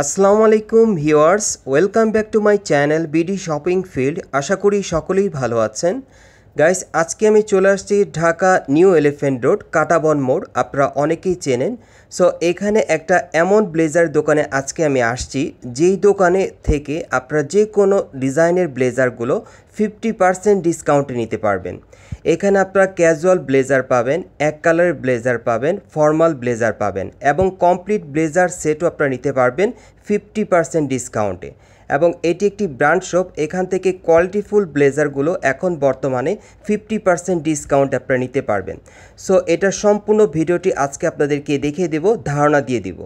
আসসালামু আলাইকুম viewers, welcome back to my channel BD shopping field. আশা করি সকলেই ভালো আছেন। গাইস, আজকে আমি চলে আসছি Dhaka new elephant road, Katabon মোড়। আপনারা অনেকেই চেনেন। সো এখানে একটা এমন ব্লেজার দোকানে আজকে আমি আসছি, যেই দোকানে থেকে আপনারা যে কোনো ডিজাইনের ব্লেজারগুলো 50% ডিসকাউন্টে নিতে পারবেন। এখানে আপনারা ক্যাজুয়াল ব্লেজার পাবেন, এক কালারের ব্লেজার পাবেন, ফর্মাল ব্লেজার পাবেন এবং কমপ্লিট ব্লেজার সেটও আপনারা নিতে পারবেন 50% ডিসকাউন্টে। এবং এটি একটি ব্র্যান্ড শপ, এখান থেকে কোয়ালিটিফুল ব্লেজারগুলো এখন বর্তমানে 50% ডিসকাউন্ট আপনারা নিতে পারবেন। সো এটার সম্পূর্ণ ভিডিওটি আজকে আপনাদেরকে দেখিয়ে দেব, ধারণা দিয়ে দিব।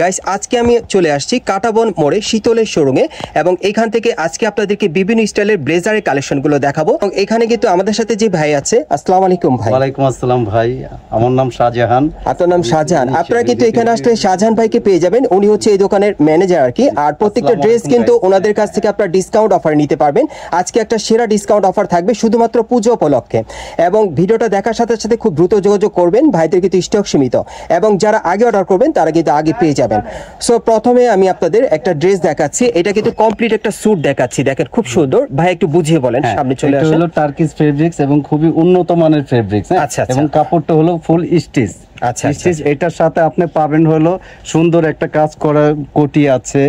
গাইস, আজকে আমি চলে আসছি কাঁটাবন মোড়ে শীতলের শোরুমে এবং এখান থেকে আজকে আপনাদেরকে বিভিন্ন স্টাইলের ব্লেজারের কালেকশনগুলো দেখাবো। এবং এখানে কিন্তু আমাদের সাথে যে ভাই আছে, আসসালামু আলাইকুম ভাই। ওয়ালাইকুম আসসালাম ভাই, আমার নাম শাহজাহান। আপনার নাম শাহজাহান। আপনারা কিন্তু এখানে আসলে শাহজাহান ভাইকে পেয়ে যাবেন, উনি হচ্ছে এই দোকানের ম্যানেজার আর কি। আর প্রত্যেকটা ড্রেস কিন্তু ওনাদের কাছ থেকে আপনারা ডিসকাউন্ট অফার নিতে পারবেন। আজকে একটা সেরা ডিসকাউন্ট অফার থাকবে শুধুমাত্র পুজো উপলক্ষে। এবং ভিডিওটা দেখার সাথে সাথে খুব দ্রুত যোগাযোগ করবেন, ভাইদের কিন্তু স্টক সীমিত এবং যারা আগে অর্ডার করবেন তারা কিন্তু আগে পেয়ে যাবেন। সো প্রথমে আমি আপনাদের একটা ড্রেস দেখাচ্ছি, এটা কিন্তু কমপ্লিট একটা স্যুট দেখাচ্ছি, দেখেন খুব সুন্দর। ভাই একটু বুঝিয়ে বলেন, সামনে চলে আসেন। এটা হলো টার্কিশ ফেব্রিক্স এবং খুবই উন্নত মানের ফেব্রিক্স। আচ্ছা, এবং কাপড়টা হলো ফুল স্টিচ। আচ্ছা, এটার সাথে আপনি পাবেন হলো সুন্দর একটা কাজ করা কোটি আছে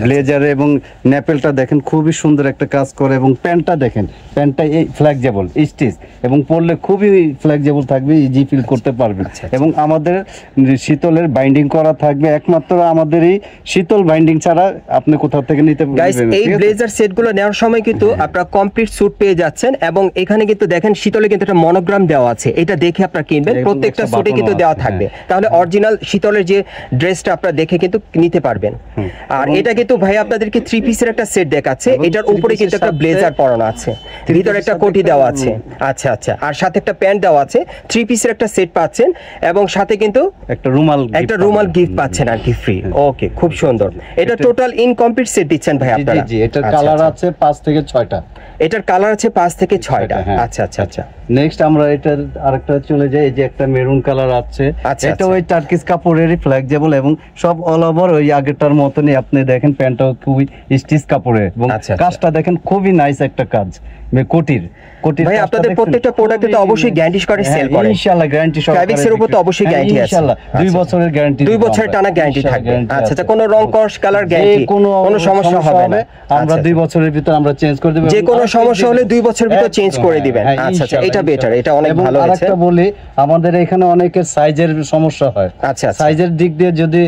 ব্লেজারে, এবং নেপেলটা দেখেন খুবই সুন্দর একটা কাজ করে, এবং প্যান্টটা দেখেন, প্যান্টটা এই ফ্লেক্সিবল স্টিচ এবং পরলে খুবই ফ্লেক্সিবল থাকবে, ইজি ফিল করতে পারবেন। এবং আমাদের শীতলের বাইন্ডিং করা থাকবে, একমাত্র আমাদেরই শীতল বাইন্ডিং ছাড়া আপনি কোথাও থেকে নিতে পারবেন। এই ব্লেজার সেটগুলো নেওয়ার সময় কিন্তু আপনারা কমপ্লিট স্যুট পেয়ে যাচ্ছেন এবং এখানে কিন্তু দেখেন শীতলে কিন্তু একটা মনোগ্রাম দেওয়া আছে, এটা দেখে আপনারা কিনবেন। প্রত্যেকটা স্যুটে কিন্তু দেওয়া থাকবে, তাহলে অরিজিনাল শীতলের যে ড্রেসটা আপনারা দেখে কিন্তু নিতে পারবেন। আর এটা কিন্তু ভাই আপনাদেরকে 3 পিসের একটা সেট দেখাচ্ছে, এটার উপরে কিন্তু একটা ব্লেজার পরানো আছে, ভিতরে একটা কোটি দেওয়া আছে। আচ্ছা আচ্ছা, আর সাথে একটা প্যান্ট দেওয়া আছে। 3 পিসের একটা সেট পাচ্ছেন এবং সাথে কিন্তু একটা রুমাল গিফট পাচ্ছেন আর কি ফ্রি। ওকে, খুব সুন্দর। এটা টোটাল ইনকমপ্লিট সেট দিচ্ছেন ভাই আপনারা। জি, এটার কালার আছে 5 থেকে 6টা। এটার কালার আছে 5 থেকে 6টা। আচ্ছা আচ্ছা আচ্ছা। নেক্সট আমরা এটার আরেকটা চলে যাই, এই যে একটা মেরুন কালার আছে, এটা ওই টার্কিশ কাপড়েরই ফ্লেক্সিবল এবং সব অল ওভার ওই আগেরটার মতনই। আপনি দেখেন প্যান্টটাও খুবই স্টিচ কাপড়ের এবং কাজটা দেখেন খুবই নাইস একটা কাজ কোটির। ভাই আপনাদের প্রত্যেকটা প্রোডাক্টে তো অবশ্যই গ্যারান্টি করে সেল করেন ইনশাআল্লাহ, গ্যারান্টি সহ ফেব্রিক্সের উপর তো অবশ্যই গ্যারান্টি আছে ইনশাআল্লাহ। 2 বছরের গ্যারান্টি, 2 বছরের টানা গ্যারান্টি থাকবে। আচ্ছা আচ্ছা, কোনো রং কস কালার গ্যারান্টি, কোনো সমস্যা হবে না। আমরা 2 বছরের ভিতর আমরা চেঞ্জ করে দেব, যে কোনো সমস্যা হলে 2 বছরের ভিতর চেঞ্জ করে দিবেন। আচ্ছা আচ্ছা, এটা বেটার, এটা অনেক ভালো আছে। আরেকটা বলি, আমাদের এখানে অনেকের সাইজের সমস্যা হয়। আচ্ছা, সাইজের দিক দিয়ে যদি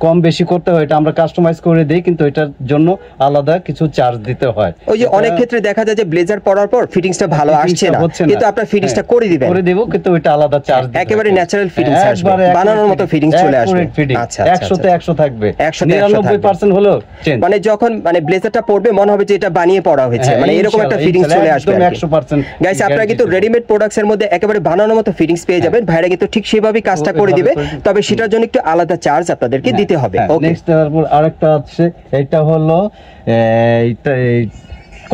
কম বেশি করতে হয়, এটা আমরা কাস্টমাইজ করে দেই, কিন্তু এটার জন্য আলাদা কিছু চার্জ দিতে হয়। ওই যে অনেক ক্ষেত্রে দেখা যায় যে ব্লেজার পরার পর ফিটিংসটা ভালো আসছে না, কিন্তু আপনারা ফিটিংসটা করে দিবেন, করে দেব, কিন্তু ওইটা আলাদা চার্জ দিতে হয়। একেবারে ন্যাচারাল ফিটিংস আসবে, বানানোর মতো ফিটিংস চলে আসবে। আচ্ছা, 100 তে 100 থাকবে, 99% হলো চেঞ্জ। মানে যখন মানে ব্লেজারটা পরবে মনে হবে যে এটা বানিয়ে পরা হয়েছে, মানে এরকম একটা ফিটিংস চলে আসবে 100%। গাইস, আপনারা কিন্তু রেডিমেড প্রোডাক্টস এর মধ্যে একেবারে বানানোর মতো ফিটিংস পেয়ে যাবেন। ভাইরা কিন্তু ঠিক সেভাবেই কাজটা করে দিবে, তবে সেটার জন্য একটু আলাদা চার্জ আপনাদেরকে দিতে হবে। ওকে, নেক্সট আরেকটা আছে, এটা হলো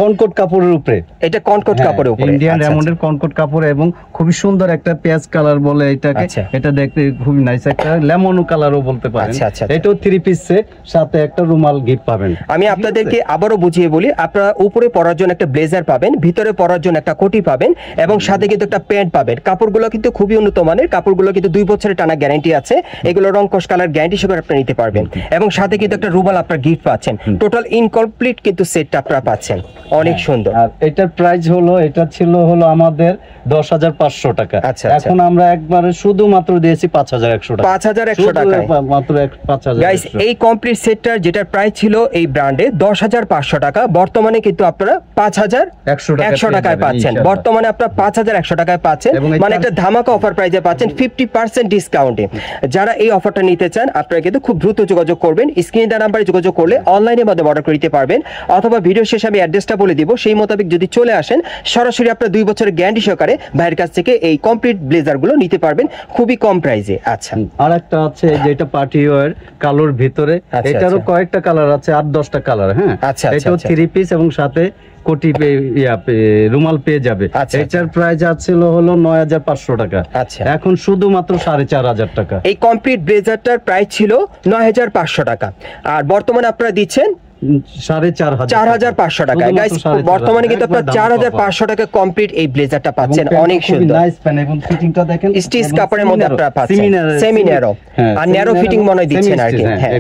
কনকট কাপড়ের উপরে, এটা কনকট কাপড়ের উপরে, ইন্ডিয়ান রেমন্ডের কনকট কাপড় এবং খুবই সুন্দর একটা পেঁয়াজ কালার বলে এটাকে। এটা দেখতে খুবই নাইস, একটা লেমন কালারও বলতে পারেন। এটাও 3 পিস সেট, সাথে একটা রুমাল গিফট পাবেন। আমি আপনাদেরকে আবারো বুঝিয়ে বলি, আপনারা উপরে পরার জন্য একটা ব্লেজার পাবেন, ভিতরে পরার জন্য একটা কোটি পাবেন এবং সাথে কিন্তু একটা প্যান্ট পাবেন। কাপড়গুলো কিন্তু খুবই উন্নত মানের, কাপড়গুলো কিন্তু 2 বছরের টানা গ্যারান্টি আছে। এগুলো রং কস কালার গ্যারান্টি সহ আপনারা নিতে পারবেন এবং সাথে কিন্তু একটা রুমাল আপনারা গিফট পাচ্ছেন। টোটাল ইনকমপ্লিট কিন্তু সেটটা আপনারা পাচ্ছেন, অনেক সুন্দর। আর এটার প্রাইস হলো, এটা ছিল হলো আমাদের 10,500 টাকা। এখন আমরা একবারে শুধুমাত্র দিয়েছি 5,100 টাকা, 5,100 টাকা মাত্র 5,000। গাইস, এই কমপ্লিট সেটটার যেটার প্রাইস ছিল এই ব্র্যান্ডে 10,500 টাকা, বর্তমানে কিন্তু আপনারা 5,100 টাকায় পাচ্ছেন। বর্তমানে আপনারা 5,100 টাকায় পাচ্ছেন, মানে একটা ধামাকা অফার প্রাইসে পাচ্ছেন 50% ডিসকাউন্টে। যারা এই অফারটা নিতে চান আপনারা কিন্তু খুব দ্রুত যোগাযোগ করবেন, স্ক্রিনে দেওয়া নাম্বারে যোগাযোগ করলে অনলাইনের মাধ্যমে অর্ডার করতে পারবেন, অথবা ভিডিও শেষে আমি অ্যাড্রেসটা প্রাইসটা বলে দিব, সেই মোতাবেক যদি চলে আসেন সরাসরি আপনারা 2 বছরের গ্যারান্টি সহকারে ভাইয়ের কাছ থেকে এই কমপ্লিট ব্লেজারগুলো নিতে পারবেন খুবই কম প্রাইসে। আচ্ছা, আর একটা আছে যেটা পার্টি ওয়্যার কালোর ভিতরে, এটারও কয়েকটা কালার আছে, 8-10টা কালার। হ্যাঁ, এটাও 3 পিস এবং সাথে কোটি রুমাল পেয়ে যাবে। এটার প্রাইস আছিল হলো 9500 টাকা, এখন শুধুমাত্র 4500 টাকা। এই কমপ্লিট ব্লেজারটার প্রাইস ছিল 9500 টাকা, আর বর্তমানে আপনারা দিচ্ছেন 4500 টাকা। গাইস বর্তমানে কিন্তু আপনারা 4500 টাকা কমপ্লিট এই ব্লেজারটা পাচ্ছেন, অনেক সুন্দর। নাইস প্যান এবং ফিটিংটা দেখেন, স্টিচ কাপড়ের মধ্যে আপনারা পাচ্ছেন, সেমি ন্যারো আর ন্যারো ফিটিং মনে দিচ্ছেন আর কি। হ্যাঁ,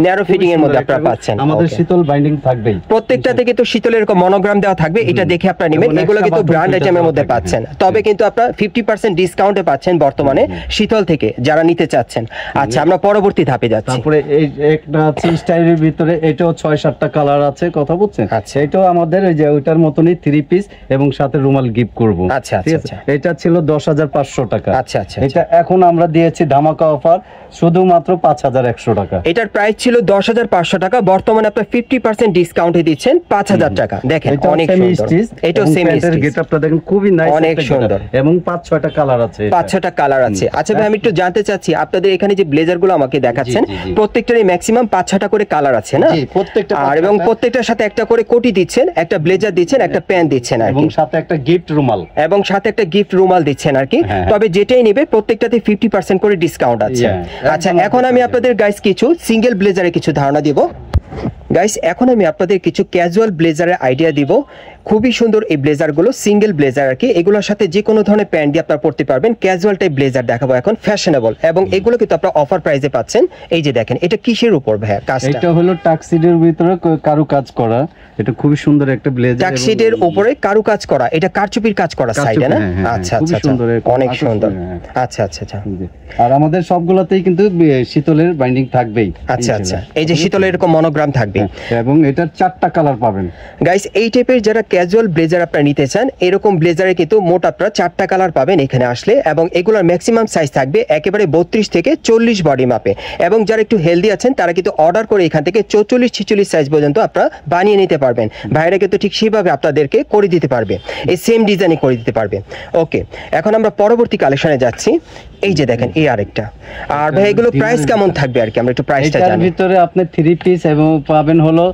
ন্যারো ফিটিং এর মধ্যে আপনারা পাচ্ছেন। আমাদের শীতল বাইন্ডিং থাকবেই, প্রত্যেকটাতে কিন্তু শীতলের এরকম মনোগ্রাম দেওয়া থাকবে, এটা দেখে আপনারা নেবেন। এগুলো কিন্তু ব্র্যান্ড আইটেমের মধ্যে পাচ্ছেন, তবে কিন্তু আপনারা 50% ডিসকাউন্টে পাচ্ছেন বর্তমানে শীতল থেকে যারা নিতে চাচ্ছেন। আচ্ছা, আমরা পরবর্তী ধাপে যাচ্ছি। তারপরে এই একটা আছে স্টাইলের ভিতরে, এটাও 6-7টা কালার আছে, কথা বুঝছেন? আচ্ছা, এটাও আমাদের ওই যে ওইটার মতনই 3 পিস এবং সাথে রুমাল গিফট করব। আচ্ছা আচ্ছা, এটা ছিল 10500 টাকা। আচ্ছা আচ্ছা, এটা এখন আমরা দিয়েছি ধামাকা অফার শুধুমাত্র 5100 টাকা। এটার প্রাইস ছিল 10500 টাকা, বর্তমানে আপনারা 50% ডিসকাউন্টে দিচ্ছেন 5000 টাকা। দেখেন অনেক সুন্দর, এটাও সেমি স্টিচ, গেটআপটা দেখেন খুবই নাইস, অনেক সুন্দর এবং 5-6টা কালার আছে, 5-6টা কালার আছে। আচ্ছা ভাই, আমি একটু জানতে চাচ্ছি আপনাদের এখানে যে ব্লেজারগুলো আমাকে দেখাচ্ছেন প্রত্যেকটারই ম্যাক্সিমাম 5-6টা করে কালার আছে না? জি, প্রত্যেকটা, আর এবং প্রত্যেকটার সাথে একটা করে কোটি দিচ্ছেন, একটা ব্লেজার দিচ্ছেন, একটা প্যান্ট দিচ্ছেন আর এবং সাথে একটা গিফট রুমাল, এবং সাথে একটা গিফট রুমাল দিচ্ছেন আর কি। তবে যেটাই নেবে প্রত্যেকটাতে 50% করে ডিসকাউন্ট আছে। আচ্ছা, এখন আমি আপনাদের গাইস কিছু সিঙ্গেল ব্লেজারের কিছু ধারণা দিব। গাইস এখন আমি আপনাদের কিছু ক্যাজুয়াল ব্লেজারের আইডিয়া দিব। খুবই সুন্দর এই ব্লেজারগুলো, সিঙ্গেল ব্লেজার আর কি। এগুলোর সাথে যে কোনো ধরনের প্যান্ট দিয়ে আপনারা পরতে পারবেন। ক্যাজুয়াল টাইপ ব্লেজার দেখাবো এখন, ফ্যাশনেবল, এবং এগুলো কিন্তু আপনারা অফার প্রাইসে পাচ্ছেন। এই যে দেখেন, এটা কিসের উপর ভাইয়া কাজটা? এটা হলো টাক্সিডের ভিতরে কারু কাজ করা, এটা খুবই সুন্দর একটা ব্লেজার, টাক্সিডের উপরে কারু কাজ করা, এটা কারচুপির কাজ করা সাইডে না? আচ্ছা আচ্ছা, অনেক সুন্দর। আচ্ছা আচ্ছা আচ্ছা, আর আমাদের সবগুলোতেই কিন্তু শীতলের বাইন্ডিং থাকবেই। আচ্ছা আচ্ছা, এই যে শীতলের এরকম মনোগ্রাম থাকবে এবং এটার 4টা কালার পাবেন। গাইস এই টাইপের যারা ক্যাজুয়াল ব্লেজার আপনারা নিতে চান, এরকম ব্লেজারে কিন্তু মোট আপনারা 4টা কালার পাবেন এখানে আসলে, এবং এগুলোর ম্যাক্সিমাম সাইজ থাকবে একেবারে 32 থেকে 40 বডি মাপে। এবং যারা একটু হেলদি আছেন তারা কিন্তু অর্ডার করে এখান থেকে 44-46 সাইজ পর্যন্ত আপনারা বানিয়ে নিতে পারবেন। ভাইরা কিন্তু ঠিক সেইভাবে আপনাদেরকে করে দিতে পারবে, এই সেম ডিজাইনে করে দিতে পারবে। ওকে, এখন আমরা পরবর্তী কালেকশনে যাচ্ছি। এই যে দেখেন, এই আরেকটা। আর ভাই এগুলো প্রাইস কেমন থাকবে আর কি, আমরা একটু প্রাইসটা জানি। এর ভিতরে আপনি 3 পিস এবং পাবেন হলো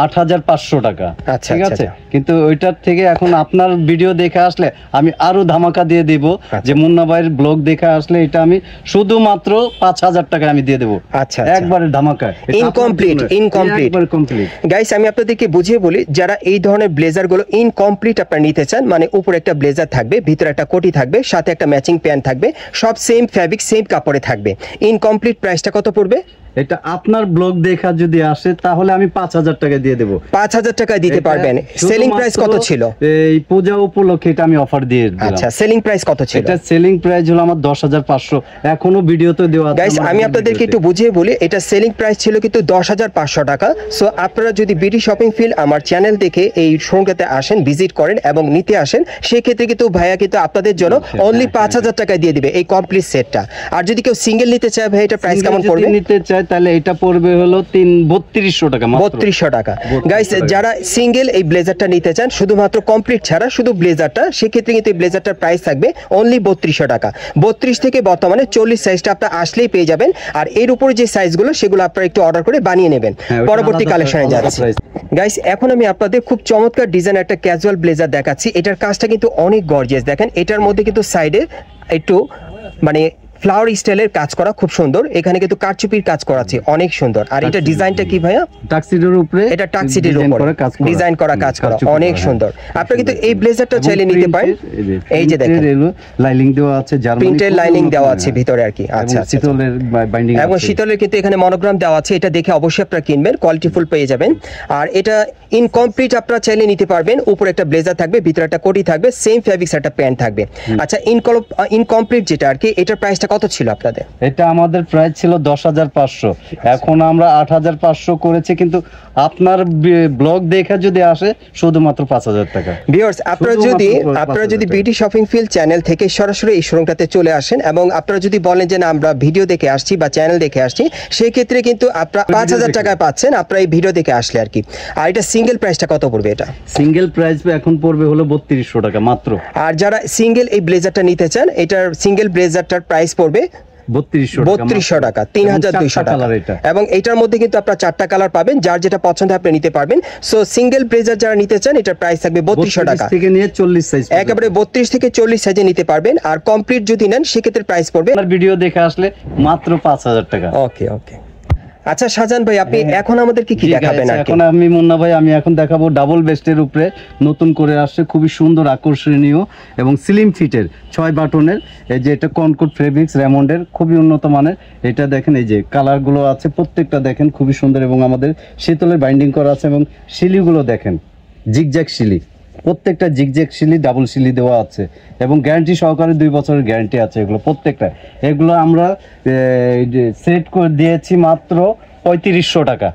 8500 টাকা। ঠিক আছে, কিন্তু ওইটার থেকে এখন আপনার ভিডিও দেখে আসলে আমি আরো ধামাকা দিয়ে দিব, যে মুন্না ভাইয়ের ব্লগ দেখে আসলে এটা আমি শুধুমাত্র 5000 টাকা আমি দিয়ে দেব। আচ্ছা, একবারে ধামাকা, ইনকমপ্লিট একবারে কমপ্লিট। গাইস আমি আপনাদেরকে বুঝিয়ে বলি, যারা এই ধরনের ব্লেজার গুলো ইনকমপ্লিট আপনারা নিতে চান, মানে উপরে একটা ব্লেজার থাকবে, ভিতরে একটা কোটি থাকবে, সাথে একটা ম্যাচিং প্যান্ট থাকবে, সব সেম ফ্যাব্রিক সেম কাপড়ে থাকবে। ইনকমপ্লিট প্রাইসটা কত পড়বে? এটা আপনার ব্লগ দেখা যদি আসে তাহলে আমি 5000 টাকা দিয়ে দেব। 5000 টাকা দিতে পারবেন। সেলিং প্রাইস কত ছিল? এই পূজা উপলক্ষে এটা আমি অফার দিয়ে দিলাম। আচ্ছা, সেলিং প্রাইস কত ছিল? এটা সেলিং প্রাইস হলো আমার 10500, এখনো ভিডিওতে দেওয়া আছে। গাইস আমি আপনাদেরকে একটু বুঝিয়ে বলি, এটা সেলিং প্রাইস ছিল কিন্তু 10500 টাকা। সো আপনারা যদি বিডি শপিং ফিল্ড আমার চ্যানেল দেখে এই শোরুমটাতে আসেন, ভিজিট করেন এবং নিতে আসেন, সেই ক্ষেত্রে কিন্তু ভাইয়া কিন্তু আপনাদের জন্য অনলি 5000 টাকা দিয়ে দিবে এই কমপ্লিট সেটটা। আর যদি কেউ সিঙ্গেল নিতে চায় ভাই, এটা প্রাইস কেমন পড়বে? নিতে চায় তাহলে এটা পড়বে হলো 3200 টাকা, 3200 টাকা। গাইস যারা সিঙ্গেল এই ব্লেজারটা নিতে চান শুধুমাত্র কমপ্লিট ছাড়া, শুধু ব্লেজারটা, সেক্ষেত্রে কিন্তু এই ব্লেজারটার প্রাইস থাকবে অনলি 3200 টাকা। 32 থেকে বর্তমানে 40 সাইজটা আপনারা আসলেই পেয়ে যাবেন। আর এর উপরে যে সাইজগুলো সেগুলো আপনারা একটু অর্ডার করে বানিয়ে নেবেন। পরবর্তী কালেকশনে যাচ্ছি। গাইস এখন আমি আপনাদের খুব চমৎকার ডিজাইন একটা ক্যাজুয়াল ব্লেজার দেখাচ্ছি। এটার কাজটা কিন্তু অনেক গর্জিয়াস। দেখেন এটার মধ্যে কিন্তু সাইডে একটু মানে ফ্লাওয়ার স্টাইলের কাজ করা, খুব সুন্দর। এখানে কিন্তু কারচুপির কাজ করা আছে, অনেক সুন্দর। আর এটা ডিজাইনটা কি ভাইয়া? টাক্সিডোর উপরে, এটা টাক্সিডোর উপরে ডিজাইন করা কাজ করা, অনেক সুন্দর। আপনারা কিন্তু এই ব্লেজারটা চাইলে নিতে পারেন। এই যে দেখেন লাইনিং দেওয়া আছে, জার্মানি প্রিন্টের লাইনিং দেওয়া আছে ভিতরে আর কি। আচ্ছা, শীতলের বাইন্ডিং আছে, এবং শীতলের কিন্তু এখানে মনোগ্রাম দেওয়া আছে। এটা দেখে অবশ্যই আপনারা কিনবেন, কোয়ালিটিফুল পেয়ে যাবেন। আর এটা ইনকমপ্লিট আপনারা চাইলে নিতে পারবেন। উপরে একটা ব্লেজার থাকবে, ভিতরে একটা কোটি থাকবে, সেম ফ্যাব্রিক্স একটা প্যান্ট থাকবে। আচ্ছা, ইনকমপ্লিট যেটা আর কি, এটার প্রাইসটা প্রাইসটা কত ছিল আপনাদের? এটা আমাদের প্রাইস ছিল 10,500, এখন আমরা 8,500 করেছি, কিন্তু আপনার ব্লগ দেখে যদি আসে শুধুমাত্র 5,000 টাকা। ভিউয়ার্স, আপনারা যদি বিডি শপিং ফিল্ড চ্যানেল থেকে সরাসরি এই শোরুমটাতে চলে আসেন এবং আপনারা যদি বলেন যে না আমরা ভিডিও দেখে আসছি বা চ্যানেল দেখে আসছি, সেই ক্ষেত্রে কিন্তু আপনারা 5,000 টাকায় পাচ্ছেন আপনারা এই ভিডিও দেখে আসলে আর কি। আর এটা সিঙ্গেল প্রাইসটা কত পড়বে? এটা সিঙ্গেল প্রাইস এখন পড়বে হলো 3200 টাকা মাত্র। আর যারা সিঙ্গেল এই ব্লেজারটা নিতে চান, এটার সিঙ্গেল ব্লেজারটার প্রাইস পড়বে 3200 টাকা, 3200 টাকা। এবং এটার মধ্যে কিন্তু আপনারা 4টা কালার পাবেন, যার যেটা পছন্দ আপনি নিতে পারবেন। সো সিঙ্গেল ব্লেজার যারা নিতে চান এটার প্রাইস থাকবে 3200 টাকা থেকে নিয়ে 40 সাইজ, একেবারে 32 থেকে 40 সাইজে নিতে পারবেন। আর কমপ্লিট যদি নেন সেক্ষেত্রে প্রাইস পড়বে আপনার ভিডিও দেখে আসলে মাত্র 5000 টাকা। ওকে ওকে। আচ্ছা শাহজাহান ভাই, আপনি এখন আমাদেরকে কি দেখাবেন? এখন আমি মুন্না ভাই, আমি এখন দেখাবো ডাবল বেস্টের উপরে নতুন করে আসছে, খুবই সুন্দর আকর্ষণীয় এবং স্লিম ফিটের 6 বাটনের। এই যে এটা কনকর্ড ফেব্রিক্স রেমন্ডের, খুবই উন্নত মানের। এটা দেখেন, এই যে কালারগুলো আছে প্রত্যেকটা দেখেন খুবই সুন্দর, এবং আমাদের শীতলের বাইন্ডিং করা আছে, এবং শিলিগুলো দেখেন জিগজ্যাগ শিলি, প্রত্যেকটা জিগজ্যাগ শিলি, ডাবল শিলি দেওয়া আছে, এবং গ্যারান্টি সহকারে 2 বছরের গ্যারান্টি আছে এগুলো প্রত্যেকটা। এগুলো আমরা সেট করে দিয়েছি মাত্র 3500 টাকা,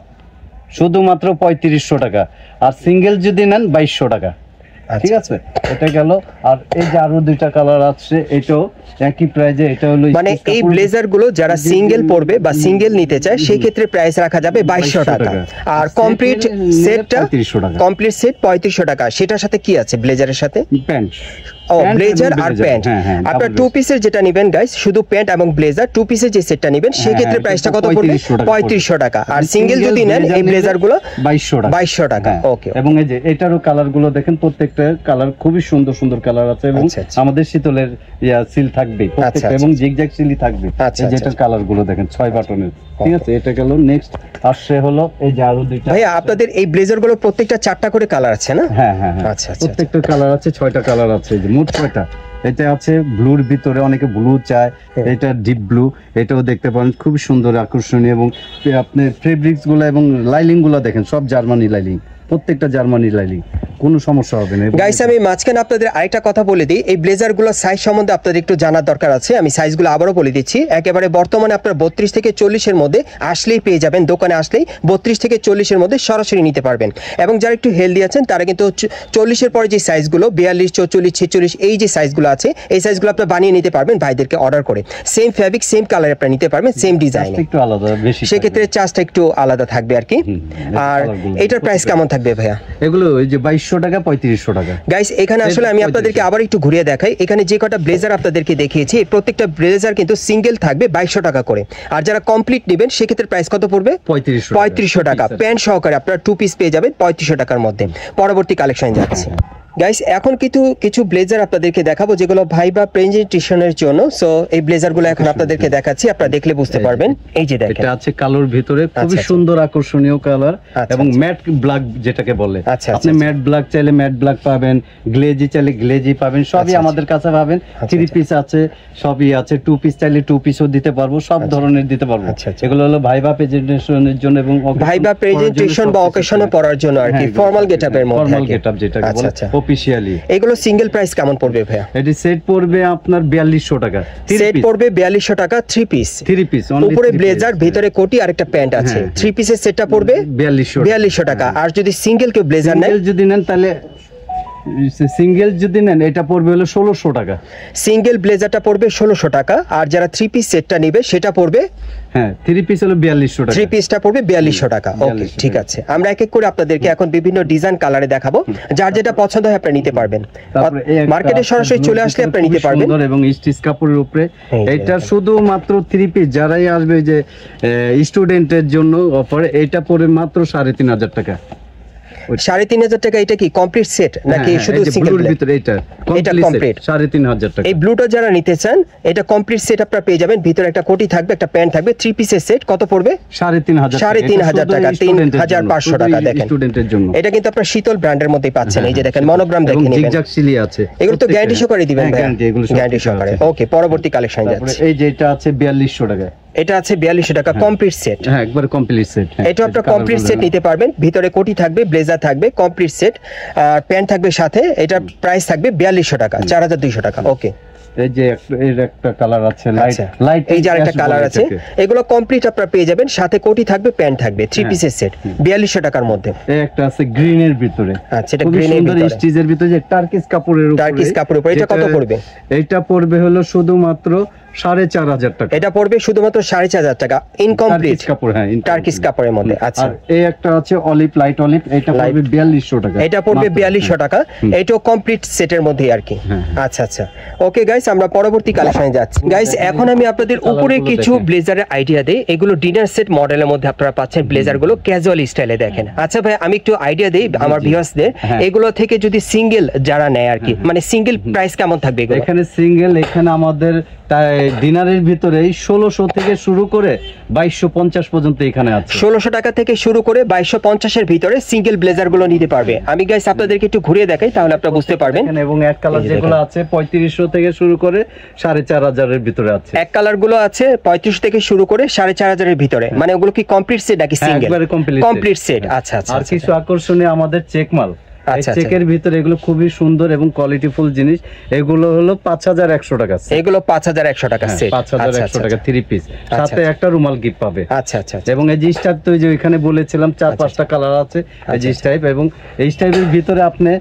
শুধুমাত্র 3500 টাকা। আর সিঙ্গেল যদি নেন 2200 টাকা, ঠিক আছে? এটা গেল। আর এই যে আরো 2টা কালার আছে, এটাও একই প্রাইজে। এটা হলো মানে এই ব্লেজার গুলো যারা সিঙ্গেল পরবে বা সিঙ্গেল নিতে চায় সেই ক্ষেত্রে প্রাইস রাখা যাবে 2200 টাকা। আর কমপ্লিট সেটটা 3500 টাকা। সেটার সাথে কি আছে ব্লেজারের সাথে? প্যান্ট। ও, ব্লেজার আর প্যান্ট। আপনারা 2 পিসের যেটা নেবেন গাইস, শুধু প্যান্ট এবং ব্লেজার 2 পিসের যে সেটটা নেবেন সেই ক্ষেত্রে প্রাইসটা কত পড়বে? 3500 টাকা। আর সিঙ্গেল যদি নেন এই ব্লেজার গুলো 2200 টাকা। ওকে। এবং এই যে এটারও কালার গুলো দেখেন, প্রত্যেকটা কালার খুবই সুন্দর সুন্দর কালার আছে, এবং আমাদের শীতলের সিল থাকবে প্রত্যেকটা, এবং জিগজ্যাগ সিলি থাকবে। এই যে এটার কালার গুলো দেখেন 6 বাটনের, ঠিক আছে? এটা গেল। নেক্সট আসছে হলো এই যে আরো 2টা। ভাই আপনাদের এই ব্লেজার গুলো প্রত্যেকটা 4টা করে কালার আছে না? হ্যাঁ হ্যাঁ। আচ্ছা, প্রত্যেকটা কালার আছে, 6টা কালার আছে। এই যে মোট 6টা। এটা আছে ব্লুর ভিতরে, অনেকে ব্লু চায়, এটা ডিপ ব্লু, এটাও দেখতে পারেন খুব সুন্দর আকর্ষণীয়। এবং আপনি ফেব্রিক্স গুলো এবং লাইলিং গুলো দেখেন, সব জার্মানি লাইলিং, প্রত্যেকটা জার্মানি লাইলিং, কোনো সমস্যা হবে না। গাইস, আমি মাঝখানে আপনাদের আরেকটা কথা বলে দিই, এই ব্লেজারগুলোর সাইজ সম্বন্ধে আপনাদের একটু জানার দরকার আছে। আমি সাইজগুলো আবারও বলে দিচ্ছি। একেবারে বর্তমানে আপনারা 32 থেকে 40 এর মধ্যে আসলেই পেয়ে যাবেন, দোকানে আসলেই 32 থেকে 40 এর মধ্যে সরাসরি নিতে পারবেন। এবং যারা একটু হেলদি আছেন তারা কিন্তু 40 এর পরে যে সাইজগুলো 42, 44, 46 এই যে সাইজগুলো আছে, এই সাইজগুলো আপনারা বানিয়ে নিতে পারবেন ভাইদেরকে অর্ডার করে। সেম ফ্যাব্রিক, সেম কালার আপনারা নিতে পারবেন, সেম ডিজাইন, একটু আলাদা বেশি, সেক্ষেত্রে চার্জটা একটু আলাদা থাকবে আর কি। আর এটার প্রাইস কেমন থাকবে ভাইয়া? এগুলো ওই যে 2200 টাকা, 3500 টাকা। গাইস, এখানে আসলে আমি আপনাদেরকে আবার একটু ঘুরিয়ে দেখাই। এখানে যে কটা ব্লেজার আপনাদেরকে দেখিয়েছি, প্রত্যেকটা ব্লেজার কিন্তু সিঙ্গেল থাকবে 2200 টাকা করে। আর যারা কমপ্লিট নেবেন সেক্ষেত্রে প্রাইস কত পড়বে? 3500 টাকা। প্যান্ট সহকারে আপনারা 2 পিস পেয়ে যাবেন 3500 টাকার মধ্যে। পরবর্তী কালেকশন যাচ্ছে। গাইস, এখন কিছু ব্লেজার আপনাদেরকে দেখাবো যেগুলো ভাইবা প্রেজেন্টেশনের জন্য। সো এই ব্লেজারগুলো এখন আপনাদেরকে দেখাচ্ছি, আপনারা দেখলে বুঝতে পারবেন। এই যে দেখেন, এটা আছে কালোর ভিতরে, খুবই সুন্দর আকর্ষণীয় কালার, এবং ম্যাট ব্ল্যাক যেটাকে বলে। আপনি ম্যাট ব্ল্যাক চাইলে ম্যাট ব্ল্যাক পাবেন, গ্লেজি চাইলে গ্লেজি পাবেন, সবই আমাদের কাছে পাবেন। 3 পিস আছে, সবই আছে। 2 পিস চাইলে 2 পিসও দিতে পারবো, সব ধরনের দিতে পারবো। এগুলো হলো ভাইবা প্রেজেন্টেশনের জন্য এবং ভাইবা প্রেজেন্টেশন বা অকেশনে পরার জন্য আর কি, ফর্মাল গেটআপের মধ্যে। ফর্মাল গেটআপ যেটাকে বলে অফিশিয়ালি। এগুলো সিঙ্গেল প্রাইস কেমন পড়বে ভাইয়া? এটি সেট পড়বে আপনার 4200 টাকা। সেট পড়বে 4200 টাকা, 3 পিস। উপরে ব্লেজার, ভিতরে কোটি আর একটা প্যান্ট আছে। 3 পিসের সেটটা পড়বে 4200 টাকা। আর যদি সিঙ্গেল কেউ ব্লেজার নেন, যদি নেন তাহলে সিঙ্গেল যদি নেন এটা পড়বে হলো 1600 টাকা। সিঙ্গেল ব্লেজারটা পড়বে 1600 টাকা। আর যারা 3 পিস সেটটা নেবে সেটা পড়বে, হ্যাঁ 3 পিস হলো 4200 টাকা। 3 পিসটা পড়বে 4200 টাকা। ওকে, ঠিক আছে। আমরা এক এক করে আপনাদেরকে এখন বিভিন্ন ডিজাইন কালারে দেখাবো, যার যেটা পছন্দ হয় আপনি নিতে পারবেন। মার্কেটে সরাসরি চলে আসলে আপনি নিতে পারবেন। সুন্দর এবং স্টিচ কাপড়ের উপরে। এটা শুধুমাত্র 3 পিস যারাই আসবে, যে স্টুডেন্টের জন্য অফার, এটা পড়ে মাত্র 3500 টাকা। 3500 টাকা। এটা কি কমপ্লিট সেট নাকি শুধু সিঙ্গেল? এটা কমপ্লিট 3500 টাকা। এই ব্লুটা যারা নিতে চান, এটা কমপ্লিট সেট আপনারা পেয়ে যাবেন। ভিতরে একটা কোটি থাকবে, একটা প্যান্ট থাকবে, 3 পিসের সেট। কত পড়বে? 3500 টাকা, 3500 টাকা। দেখেন, স্টুডেন্টের জন্য এটা কিন্তু আপনারা শীতল ব্র্যান্ডের মধ্যেই পাচ্ছেন। এই যে দেখেন, মনোগ্রাম দেখে নেবেন। জিগজ্যাগ সিলি আছে। এগুলো তো গ্যারান্টি সহকারে দিবেন ভাই? গ্যারান্টি সহকারে। ওকে, পরবর্তী কালেকশন যাচ্ছে। এই যে এটা আছে 4200 টাকা। এটা আছে 4200 টাকা, কমপ্লিট সেট। হ্যাঁ, একবার কমপ্লিট সেট। এটা আপনারা কমপ্লিট সেট নিতে পারবেন। ভিতরে কোটি থাকবে, ব্লেজার থাকবে, কমপ্লিট সেট, আর প্যান্ট থাকবে সাথে। এটা প্রাইস থাকবে 4200 টাকা, 4200 টাকা। ওকে, এই যে এর একটা কালার আছে লাইট আচ্ছা। লাইট, এই যে আরেকটা কালার আছে, এগুলো কমপ্লিট আপনারা পেয়ে যাবেন, সাথে কোটি থাকবে, প্যান্ট থাকবে, 3 পিসের সেট 4200 টাকার মধ্যে। এই একটা আছে গ্রিনের ভিতরে, আচ্ছা এটা গ্রিনের ভিতরে, স্টিচের ভিতরে যে টার্কিশ কাপড়ের উপরে, টার্কিশ কাপড়ের উপরে। এটা কত পড়বে? এটা পড়বে হলো শুধুমাত্র 4500 টাকা। এটা পড়বে শুধুমাত্র 4500 টাকা ইনকমপ্লিট কাপড়, হ্যাঁ টার্কিশ কাপড়ের মধ্যে। আচ্ছা আর এই একটা আছে অলিভ, লাইট অলিভ, এটা পড়বে 4200 টাকা। এটা পড়বে 4200 টাকা, এটাও কমপ্লিট সেটের মধ্যেই আর কি। আচ্ছা আচ্ছা ওকে গাইস, আমরা পরবর্তী কালেকশনে যাচ্ছি। গাইস এখন আমি আপনাদের উপরে কিছু ব্লেজারের আইডিয়া দেই। এগুলো ডিনার সেট মডেলের মধ্যে আপনারা পাচ্ছেন ব্লেজারগুলো ক্যাজুয়াল স্টাইলে দেখেন। আচ্ছা ভাই আমি একটু আইডিয়া দেই আমার ভিউয়ার্সদের, এগুলো থেকে যদি সিঙ্গেল যারা নেয় আর কি, মানে সিঙ্গেল প্রাইস কেমন থাকবে এগুলো? এখানে সিঙ্গেল, এখানে আমাদের ডিনারের ভিতরেই 1600 থেকে শুরু করে 2250 পর্যন্ত এখানে আছে। 1600 টাকা থেকে শুরু করে 2250 এর ভিতরে সিঙ্গেল ব্লেজার গুলো নিতে পারবে। আমি গাইস আপনাদেরকে একটু ঘুরিয়ে দেখাই তাহলে আপনারা বুঝতে পারবেন। এবং এক কালার যেগুলো আছে 3500 থেকে শুরু করে 4500 এর ভিতরে আছে। এক কালার গুলো আছে 3500 থেকে শুরু করে 4500 এর ভিতরে, মানে ওগুলো কি কমপ্লিট সেট নাকি সিঙ্গেল? একবারে কমপ্লিট সেট। আচ্ছা আচ্ছা। আর কিছু আকর্ষণীয় আমাদের চেক মাল, আচ্ছা চেকের ভিতরে এগুলো খুবই সুন্দর এবং কোয়ালিটিফুল জিনিস। এগুলো হলো 5100 টাকা, এগুলো 5100 টাকা সেট, 5100 টাকা 3 পিস, সাথে একটা রুমাল গিফট পাবে। আচ্ছা আচ্ছা। এবং এই জিনিস টাইপ তো যে এখানে বলেছিলাম 4-5টা কালার আছে এই জিনিস টাইপ, এবং এই টাইপের ভিতরে আপনি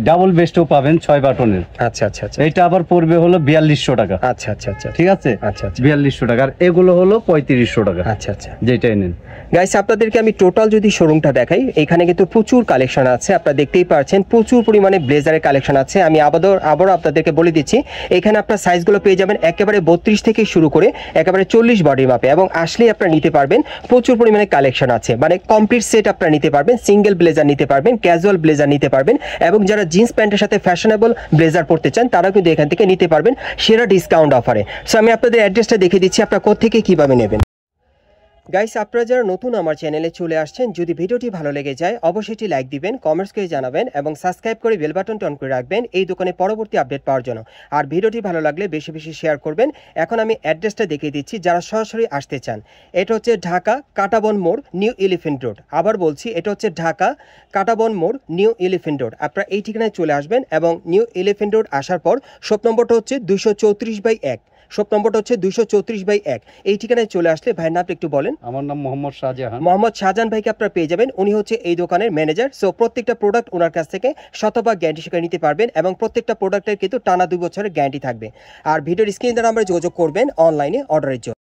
ডাবল বেস্টও পাবেন 6 বাটনের। আচ্ছা আচ্ছা আচ্ছা। এটা আবার পড়বে হলো 4200 টাকা। আচ্ছা আচ্ছা আচ্ছা ঠিক আছে, আচ্ছা আচ্ছা 4200 টাকা। আর এগুলো হলো 3500 টাকা। আচ্ছা আচ্ছা যেটাই নেন। গাইস আপনাদেরকে আমি টোটাল যদি শোরুমটা দেখাই, এখানে কিন্তু প্রচুর কালেকশন আছে, আপনারা দেখতেই পাচ্ছেন প্রচুর পরিমাণে ব্লেজারের কালেকশন আছে। আমি আবারও আপনাদেরকে বলে দিচ্ছি, এখানে আপনার সাইজগুলো পেয়ে যাবেন একেবারে 32 থেকে শুরু করে একেবারে 40 বডির মাপে, এবং আসলেই আপনারা নিতে পারবেন। প্রচুর পরিমাণে কালেকশন আছে, মানে কমপ্লিট সেট আপনারা নিতে পারবেন, সিঙ্গেল ব্লেজার নিতে পারবেন, ক্যাজুয়াল ব্লেজার নিতে পারবেন, এবং যারা জিন্স প্যান্টের সাথে ফ্যাশনেবল ব্লেজার পরতে চান তারাও কিন্তু এখান থেকে নিতে পারবেন সেরা ডিসকাউন্ট অফারে। সো আমি আপনাদের অ্যাড্রেসটা দেখিয়ে দিচ্ছি আপনারা কোত্থেকে কিভাবে নেবেন। গাইস আপনারা যারা নতুন আমার চ্যানেলে চলে আসছেন, যদি ভিডিওটি ভালো লেগে যায় অবশ্যই একটি লাইক দিবেন, কমেন্টস করে জানাবেন এবং সাবস্ক্রাইব করে বেল বাটনটি অন করে রাখবেন এই দোকানে পরবর্তী আপডেট পাওয়ার জন্য। আর ভিডিওটি ভালো লাগলে বেশি বেশি শেয়ার করবেন। এখন আমি অ্যাড্রেসটা দেখিয়ে দিচ্ছি যারা সরাসরি আসতে চান। এটা হচ্ছে ঢাকা কাটাবন মোড়, নিউ এলিফ্যান্ট রোড। আবার বলছি, এটা হচ্ছে ঢাকা কাটাবন মোড়, নিউ এলিফ্যান্ট রোড। আপনারা এই ঠিকানায় চলে আসবেন এবং নিউ এলিফ্যান্ট রোড আসার পর শপ নম্বরটা হচ্ছে 234/1। শপ নম্বরটা হচ্ছে 234/1। এই ঠিকানায় চলে আসলে ভাইয়ের নামটা একটু বলেন। আমার নাম মোহাম্মদ শাহজাহান। মোহাম্মদ শাহজাহান ভাইকে আপনারা পেয়ে যাবেন, উনি হচ্ছে এই দোকানের ম্যানেজার। সো প্রত্যেকটা প্রোডাক্ট ওনার কাছ থেকে শতভাগ গ্যারান্টি সহকারে নিতে পারবেন, এবং প্রত্যেকটা প্রোডাক্টের কিন্তু টানা 2 বছরের গ্যারান্টি থাকবে। আর ভিডিওর স্ক্রিন দ্বারা আমরা যোগাযোগ করবেন অনলাইনে অর্ডারের জন্য।